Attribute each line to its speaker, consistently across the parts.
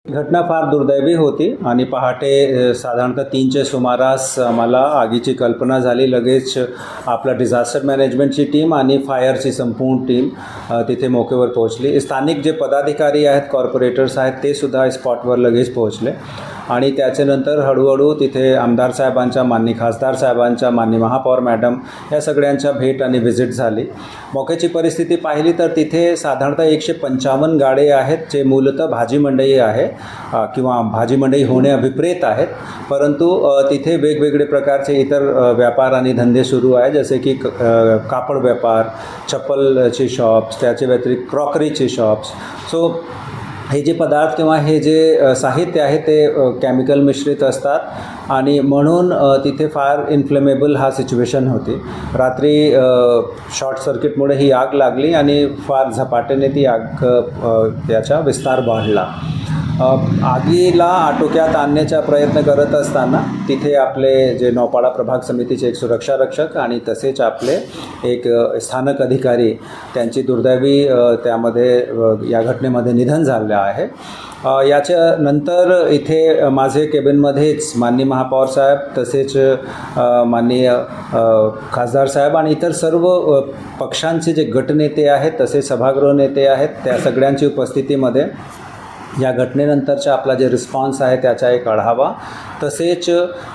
Speaker 1: घटना फार दुर्दैवी होती आणि पहाटे साधारणतः 3च्या सुमारास आम्हाला आगीची कल्पना झाली. लगेच आपला डिझास्टर मॅनेजमेंटची टीम आणि फायरची संपूर्ण टीम तिथे मौकेवर पोहोचली. स्थानिक जे पदाधिकारी आहेत, कॉर्पोरेटर्स आहेत, ते सुद्धा स्पॉटवर लगेच पोहोचले आणि त्याच्यानंतर हळूहळू तिथे आमदार साहेबांच्या, माननीय खासदार साहेबांच्या, माननीय महापौर मॅडम या सगळ्यांच्या भेट आणि व्हिजिट झाली. मौक्याची परिस्थिती पाहिली तर तिथे साधारणतः 155 गाडे आहेत, जे मूलतः भाजी मंडई आहे किंवा भाजी मंडई होणे अभिप्रेत आहेत, परंतु तिथे वेगवेगळे प्रकारचे इतर व्यापार आणि धंदे सुरू आहे, जसे की कापड व्यापार, चप्पलचे शॉप्स, त्याच्या व्यतिरिक्त क्रॉकरीचे शॉप्स. सो हे जे पदार्थ किंवा हे जे साहित्य आहे ते केमिकल मिश्रित असतात आणि म्हणून तिथे फार इन्फ्लेमेबल हा सिच्युएशन होती. रात्री शॉर्ट सर्किटमुळे ही आग लागली आणि फार झपाट्याने ती आग त्याचा विस्तार वाढला. आगीला आटोक्यात आणण्याचा प्रयत्न करत असताना तिथे आपले जे नौपाडा प्रभाग समितीचे एक सुरक्षा रक्षक आणि तसेच आपले एक स्थानिक अधिकारी त्यांची दुर्दैवी त्यामध्ये या घटनेमध्ये निधन झालं आहे. याच्यानंतर इथे माझे केबिनमध्येच माननीय महापौर साहेब, तसेच माननीय खासदार साहेब आणि इतर सर्व पक्षांचे जे गटनेते आहेत, तसेच सभागृह नेते आहेत, त्या सगळ्यांची उपस्थितीमध्ये या घटनेनंतरचा आपला जे रिस्पॉन्स आहे त्याचा एक आढावा, तसेच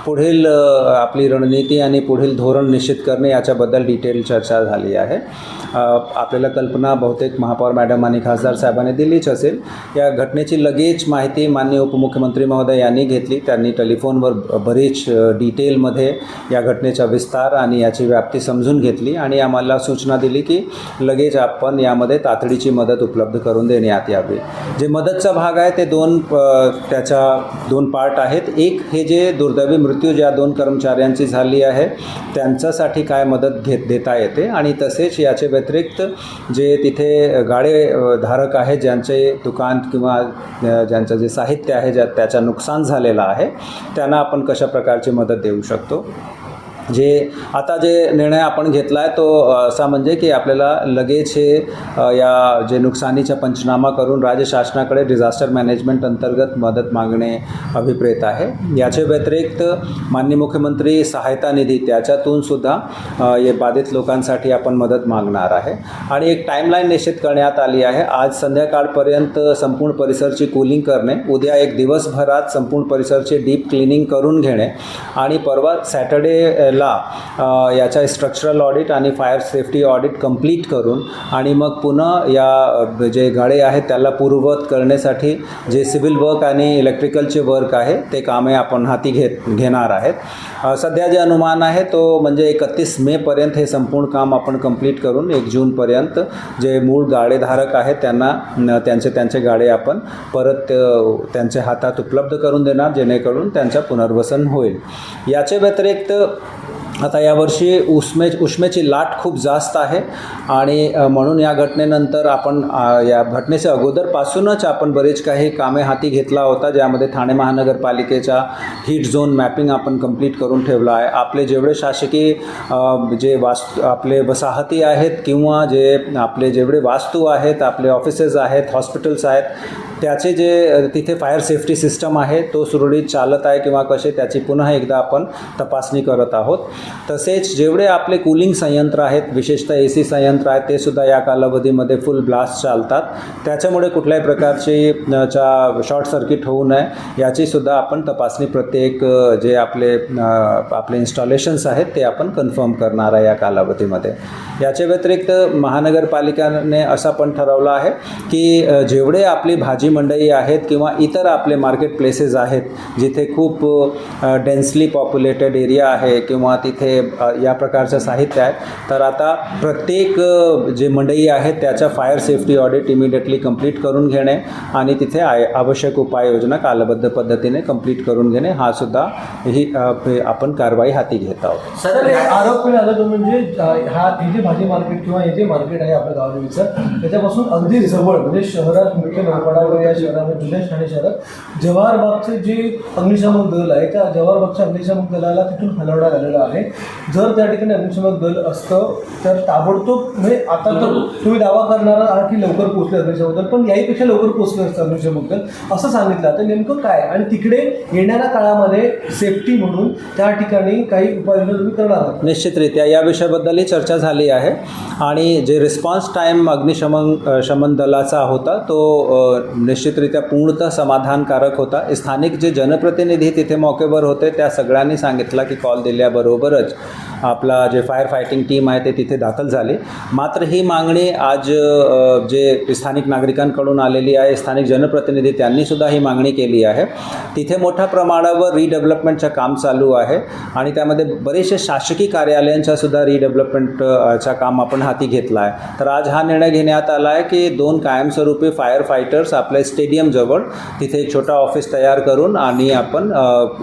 Speaker 1: पुढील आपली रणनीती आणि पुढील धोरण निश्चित करणे याच्याबद्दल डिटेल चर्चा झाली आहे. आपल्याला कल्पना बहुतेक महापौर मॅडम आणि खासदार साहेबांनी दिलीच असेल. या घटनेची लगेच माहिती माननीय उपमुख्यमंत्री महोदय यांनी घेतली. त्यांनी टेलिफोनवर बरीच डिटेलमध्ये या घटनेचा विस्तार आणि याची व्याप्ती समजून घेतली आणि आम्हाला सूचना दिली की लगेच आपण यामध्ये तातडीची मदत उपलब्ध करून देण्यात यावी. जे मदतचा भाग आहे ते त्याच्या दोन पार्ट आहेत. एक, हे जे दुर्दैवी मृत्यू ज्या 2 कर्मचाऱ्यांची झाली आहे त्यांच्यासाठी काय मदत देता येते, आणि तसेच याचे व्यतिरिक्त जे तिथे गाडे धारक आहेत, ज्यांचे दुकान किंवा ज्यांचं जे साहित्य आहे त्याचा नुकसान झालेलं आहे, त्यांना आपण कशा प्रकारची मदत देऊ शकतो. आता जे निर्णय आपण घेतला आहे तो असा म्हणजे की आपल्याला लगेच हे या जे नुकसानीचा पंचनामा करून राज्य शासनाकडे डिझास्टर मॅनेजमेंट अंतर्गत मदत मागणे अभिप्रेत आहे. याचे व्यतिरिक्त माननीय मुख्यमंत्री सहायता निधी त्याच्यातून सुद्धा हे बाधित लोकांसाठी आपण मदत मागणार आहे आणि एक टाईमलाईन निश्चित करण्यात आली आहे. आज संध्याकाळपर्यंत संपूर्ण परिसरची कूलिंग करणे, उद्या एक दिवसभरात संपूर्ण परिसरची डीप क्लिनिंग करून घेणे आणि परवा सॅटर्डे याचा स्ट्रक्चरल ऑडिट आणि फायर सेफ्टी ऑडिट कंप्लीट करून आणि मग पुन्हा या जे गाडे आहेत त्याला पूर्ववत करण्यासाठी जे सिव्हिल वर्क आणि इलेक्ट्रिकलचे वर्क आहे ते कामे आपण हाती घेणार आहेत. सध्या जे अनुमान आहे तो म्हणजे 31 मेपर्यंत हे संपूर्ण काम आपण कंप्लीट करून 1 जूनपर्यंत जे मूळ गाडेधारक आहेत त्यांना त्यांचे गाडे आपण परत त्यांच्या हातात उपलब्ध करून देणार, जेणेकरून त्यांचं पुनर्वसन होईल. याचे व्यतिरिक्त आता यावर्षी उष्मेची लाट खूप जास्त आहे आणि म्हणून या घटनेनंतर आपण या घटनेच्या अगोदरपासूनच आपण बरेच काही कामे हाती घेतला होता, ज्यामध्ये ठाणे महानगरपालिकेचा हीट झोन मॅपिंग आपण कंप्लीट करून ठेवला आहे. आपले जेवढे शासकीय जे आपले वसाहती आहेत किंवा जे आपले जेवढे वास्तू आहेत, आपले ऑफिसेस आहेत, हॉस्पिटल्स आहेत, त्याचे जे तिथे फायर सेफ्टी सिस्टम आहे तो सुरळीत चालत आहे किंवा कसे, त्याची पुन्हा एकदा आपण तपासणी करत आहोत. तसेच जेवढे आपले कूलिंग संयंत्र आहेत, विशेषतः AC संयंत्र आहेत, ते सुद्धा या कालावधीमध्ये फुल ब्लास्ट चालतात. त्याच्यामुळे कुठल्याही प्रकारची शॉर्ट सर्किट होऊ नये याची सुद्धा आपण तपासणी प्रत्येक जे आपले इन्स्टॉलेशन्स आहेत ते आपण कन्फर्म करणार आहे या कालावधीमध्ये. याच्या व्यतिरिक्त महानगरपालिकेने असं पण ठरवलं आहे की जेवढे आपली भाजी मंडई आहेत किंवा इतर आपले मार्केट प्लेसेस आहेत जिथे खूप डेन्सली पॉप्युलेटेड एरिया आहे किंवा तिथे या प्रकारचं साहित्य आहे, तर आता प्रत्येक जे मंडई आहेत त्याच्या fire safety audit immediately complete करून घेणे आणि तिथे आवश्यक उपाययोजना कालबद्ध पद्धतीने कंप्लीट करून घेणे, हा सुद्धा ही आपण कारवाई हाती घेत आहोत.
Speaker 2: सर, आरोप आला तो म्हणजे हे जे भाजी मार्केट किंवा हे जे मार्केट आहे आपल्या गावाचं त्याच्यापासून अगदी जवळ म्हणजे शहरात मुख्य नौपाडावर या शहरामध्ये जुन्या ठाणे शहरात जवाहर बागचे जे अग्निशामक दल आहे त्या जवाहर बागच्या अग्निशामक दलाला तिथून हलवण्यात आलेलं आहे आहे, जर त्या ठिकाणी अग्निशमन दल असतं तर ताबडतोब म्हणजे आता तर तुम्ही दावा करणार आहात की लवकर पोहोचले अग्निशमन दल, पण याहीपेक्षा लवकर पोहोचलं असतं अग्निशमन दल असं सांगितलं. तर नेमकं काय आणि तिकडे येणाऱ्या काळामध्ये सेफ्टी म्हणून त्या ठिकाणी काही उपाययोजना तुम्ही करणार आहात?
Speaker 1: निश्चितरित्या या विषयाबद्दलही चर्चा झाली आहे आणि जे रिस्पॉन्स टाईम शमन दलाचा होता तो निश्चितरित्या पूर्णतः समाधानकारक होता. स्थानिक जे जनप्रतिनिधी तिथे मौकेवर होते त्या सगळ्यांनी सांगितलं की कॉल दिल्याबरोबरच आपला जे फायर फायटिंग टीम आहे ते तिथे दाखल झाली. मात्र ही मागणी आज जे स्थानिक नागरिकांकडून आलेली आहे, स्थानिक जनप्रतिनिधी त्यांनीसुद्धा ही मागणी केली आहे. तिथे मोठ्या प्रमाणावर रिडेव्हलपमेंटचं काम चालू आहे आणि त्यामध्ये बरेचसे शासकीय कार्यालयांचासुद्धा रिडेव्हलपमेंटचं काम आपण हाती घेतला आहे. तर आज हा निर्णय घेण्यात आला आहे की 2 कायमस्वरूपी फायर फायटर्स आपल्या स्टेडियमजवळ तिथे एक छोटा ऑफिस तयार करून आणि आपण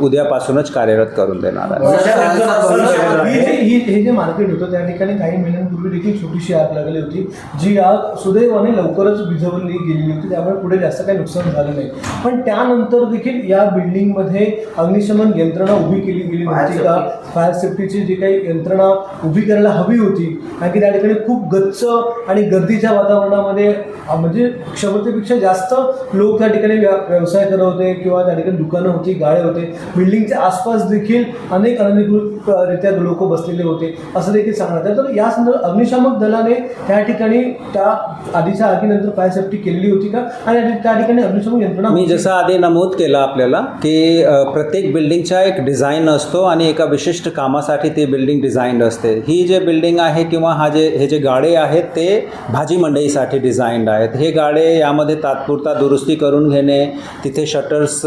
Speaker 1: उद्यापासूनच कार्यरत करून देणार आहे.
Speaker 2: हे जे मार्केट होतं त्या ठिकाणी काही महिन्यांपूर्वी देखील छोटीशी आग लागली होती, जी आग सुदैवाने लवकरच विझवली गेलेली होती, त्यामुळे पुढे जास्त काही नुकसान झालं नाही. पण त्यानंतर देखील या बिल्डिंगमध्ये अग्निशमन यंत्रणा उभी केली गेली नव्हती का? फायर सेफ्टीची जी काही यंत्रणा उभी करायला हवी होती, कारण की त्या ठिकाणी खूप गच्च आणि गर्दीच्या वातावरणामध्ये म्हणजे क्षमतेपेक्षा जास्त लोक त्या ठिकाणी व्यवसाय करत होते किंवा त्या ठिकाणी दुकानं होती, गाळे होते. बिल्डिंगच्या आसपास देखील अनेक अनधिकृतरित्या लोक बसलेले होते असं देखील सांगण्यात आहे. तर या संदर्भात अग्निशामक दलाने त्या ठिकाणी त्या आधीच्या आगीनंतर फायर सेफ्टी केलेली होती का आणि त्या ठिकाणी अग्निशमन यंत्रणा?
Speaker 1: मी जसं आधी नमूद केलं आपल्याला की प्रत्येक बिल्डिंगचा एक डिझाईन असतो आणि एका विशिष्ट कामासाठी ती बिल्डिंग डिझाईन्ड असते. ही जे बिल्डिंग आहे किंवा हे जे गाडे आहेत ते भाजी मंडईसाठी डिझाईन्ड आहेत. हे गाडे यामध्ये तात्पुरता दुरुस्ती करून घेणे, तिथे शटर्स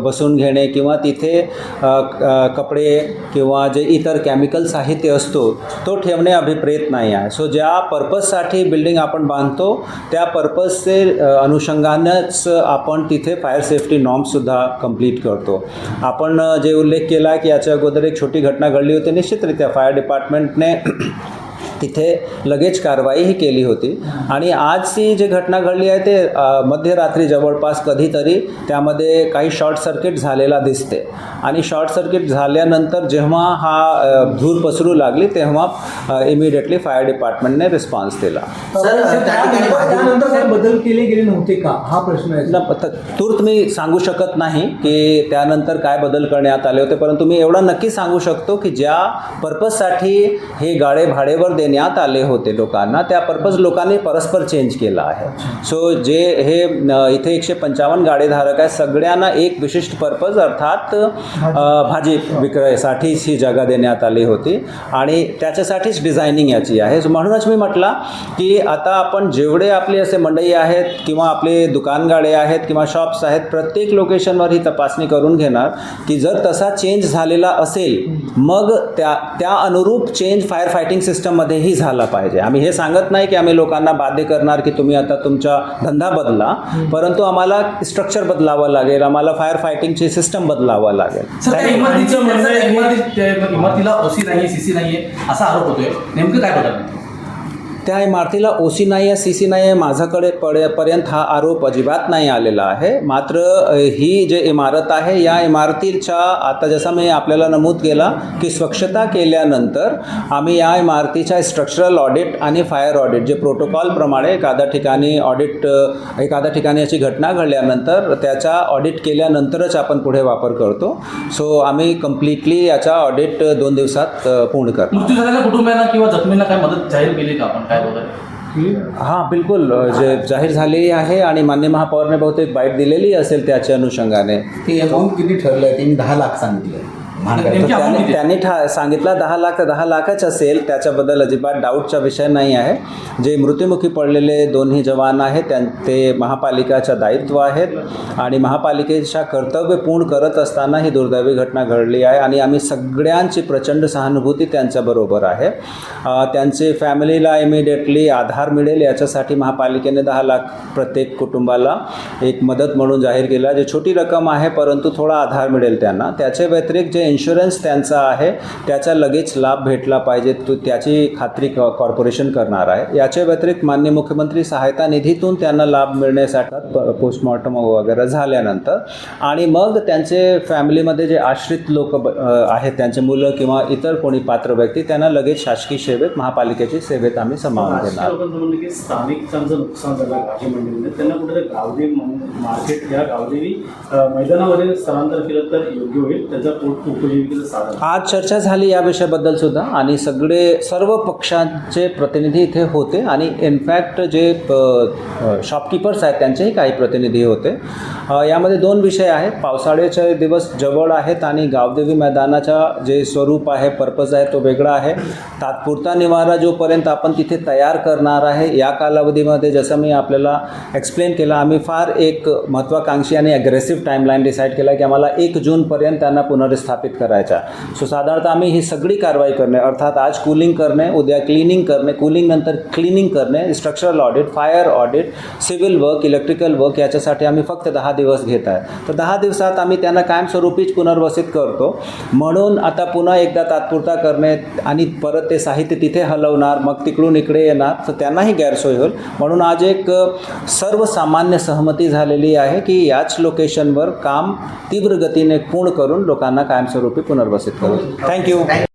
Speaker 1: बसवून घेणे किंवा तिथे कपडे किंवा जे इतर केमिकल साहित्य असतो तो ठेवणे अभिप्रेत नाही आहे. सो ज्या पर्पजसाठी बिल्डिंग आपण बांधतो त्या पर्पजचे अनुषंगानेच आपण तिथे फायर सेफ्टी नॉर्म्ससुद्धा कंप्लीट करतो. आपण जे उल्लेख केला आहे की याच्या अगोदर एक छोटी घटना घडली होती, निश्चितरित्या फायर डिपार्टमेंटने तिथे लगेच कारवाईही केली होती आणि आजची जी घटना घडली आहे ते मध्यरात्री जवळपास कधीतरी त्यामध्ये काही शॉर्ट सर्किट झालेला दिसते आणि शॉर्ट सर्किट झाल्यानंतर जेव्हा हा धूर पसरू लागली तेव्हा इमिडिएटली फायर डिपार्टमेंटने रिस्पॉन्स दिला.
Speaker 2: त्यानंतर काही बदल केले गेले नव्हते का हा प्रश्न आहे.
Speaker 1: तूर्त मी सांगू शकत नाही की त्यानंतर काय बदल करण्यात आले होते, परंतु मी एवढं नक्की सांगू शकतो की ज्या पर्पजसाठी हे गाडे भाडेवर देण्यात आले होते लोकांना त्या पर्पज लोकांनी परस्पर चेंज केला आहे. सो जे हे इथे 155 गाडेधारक आहेत सगळ्यांना एक विशिष्ट पर्पज अर्थात भाजी विक्रयासाठीच ही जागा देण्यात आली होती आणि त्याच्यासाठीच डिझायनिंग याची आहे. म्हणूनच मी म्हटलं की आता आपण जेवढे आपले असे मंडई आहेत किंवा आपले दुकान गाडे आहेत किंवा शॉप्स आहेत प्रत्येक लोकेशनवर ही तपासणी करून घेणार की जर तसा चेंज झालेला असेल मग त्या अनुरूप चेंज फायर फायटिंग सिस्टममध्येही झाला पाहिजे. आम्ही हे सांगत नाही की आम्ही लोकांना बाध्य करणार की तुम्ही आता तुमचा धंदा बदला, परंतु आम्हाला स्ट्रक्चर बदलावं लागेल, आम्हाला फायर फायटिंगची सिस्टम बदलावं लागेल.
Speaker 3: इमारतीला ओसी नाही, सीसी नाहीये असा आरोप होतोय, नेमकं काय बदल?
Speaker 1: त्या इमारतीला ओसी नाही आहे, सी सी नाही आहे, माझ्याकडे पर्यंत हा आरोप अजिबात नाही आलेला आहे. मात्र ही जे इमारत आहे या इमारतीच्या आता जसं मी आपल्याला नमूद केला की स्वच्छता केल्यानंतर आम्ही या इमारतीच्या स्ट्रक्चरल ऑडिट आणि फायर ऑडिट जे प्रोटोकॉलप्रमाणे एखाद्या ठिकाणी याची घटना घडल्यानंतर त्याचा ऑडिट केल्यानंतरच आपण पुढे वापर करतो. सो आम्ही कम्प्लिटली याचा ऑडिट 2 दिवसात पूर्ण करतो.
Speaker 3: मृत्यू झालेल्या कुटुंबियांना किंवा जखमींना काय मदत जाहीर केली का आपण? काय बदल?
Speaker 1: हां बिलकुल जे जाहीर झालेली आहे आणि माननीय महापौरने बहुतेक बाईट दिलेली असेल त्याच्या अनुषंगाने.
Speaker 4: ती अमाऊंट किती ठरलं आहे? त्यांनी 10 लाख सांगितलं.
Speaker 1: त्यांनी सांगितलं 10 लाख तर 10 लाखच असेल, त्याच्याबद्दल अजिबात डाऊटचा विषय नाही आहे. जे मृत्युमुखी पडलेले 2ही जवान आहेत ते महापालिकाच्या दायित्व आहेत आणि महापालिकेच्या कर्तव्य पूर्ण करत असताना ही दुर्दैवी घटना घडली आहे आणि आम्ही सगळ्यांची प्रचंड सहानुभूती त्यांच्याबरोबर आहे. त्यांचे फॅमिलीला इमिडिएटली आधार मिळेल याच्यासाठी महापालिकेने 10 लाख प्रत्येक कुटुंबाला एक मदत म्हणून जाहीर केला. जे छोटी रक्कम आहे परंतु थोडा आधार मिळेल त्यांना. त्याच्या व्यतिरिक्त जे इन्शुरन्स त्यांचा आहे त्याचा लगेच लाभ भेटला पाहिजे तो त्याची खात्री कॉर्पोरेशन करणार आहे. याच्या व्यतिरिक्त माननीय मुख्यमंत्री सहायता निधीतून त्यांना लाभ मिळण्यासाठी पोस्टमॉर्टम वगैरे झाल्यानंतर आणि मग त्यांचे फॅमिलीमध्ये जे आश्रित लोक आहेत त्यांचे मुलं किंवा इतर कोणी पात्र व्यक्ती त्यांना लगेच शासकीय सेवेत महापालिकेची सेवेत आम्ही समावून घेणार.
Speaker 5: लोकांचं म्हणणं की स्थानिकांचं नुकसान झालं भाजी मंडळीमध्ये त्यांना कुठेतरी गावदेवी मार्केट या गावदेवी मैदानामध्ये स्थलांतर केलं तर योग्य होईल त्याचा पोट उपजीविकेचं साधन.
Speaker 1: आज चर्चा झाली या विषयाबद्दल सुद्धा आणि सर्व पक्षांचे प्रतिनिधी इथे होते आणि इनफॅक्ट जे शॉपकीपर्स आहेत त्यांचेही काही प्रतिनिधी होते. यामध्ये 2 विषय आहेत. पावसाळ्याचे दिवस जवळ आहेत आणि गावदेवी मैदानाचा जे स्वरूप आहे पर्पज आहे तो वेगळा आहे. तात्पुरता निवारा जोपर्यंत आपण तिथे तयार करणार आहे या कालावधीमध्ये जसं मी आपल्याला एक्सप्लेन केलं आम्ही फार एक महत्त्वाकांक्षी आणि ॲग्रेसिव्ह टाईमलाईन डिसाईड केला की आम्हाला 1 जूनपर्यंत त्यांना पुनर्स्थापित करायचा. सो साधारणतः आम्ही ही सगळी कारवाई करणे अर्थात आज कूलिंग करणे उद्या क्लिनिंग करणे कूलिंग नंतर क्लिनिंग करणे structural audit fire audit civil work electrical work याच्यासाठी आम्ही फक्त 10 दिवस घेत आहे. तर 10 दिवसात आम्ही त्यांना कायमस्वरूपीच पुनर्वसित करतो. म्हणून आता पुन्हा एकदा तात्पुरता करणे आणि परत ते साहित्य तिथे हलवणार मग तिकडून इकडे येणार तर त्यांनाही गैरसोय होईल. म्हणून आज एक सर्वसामान्य सहमती झालेली आहे की याच लोकेशनवर काम तीव्र गतीने पूर्ण करून लोकांना कायमस्वरूपी पुनर्वसित करू. थँक्यू.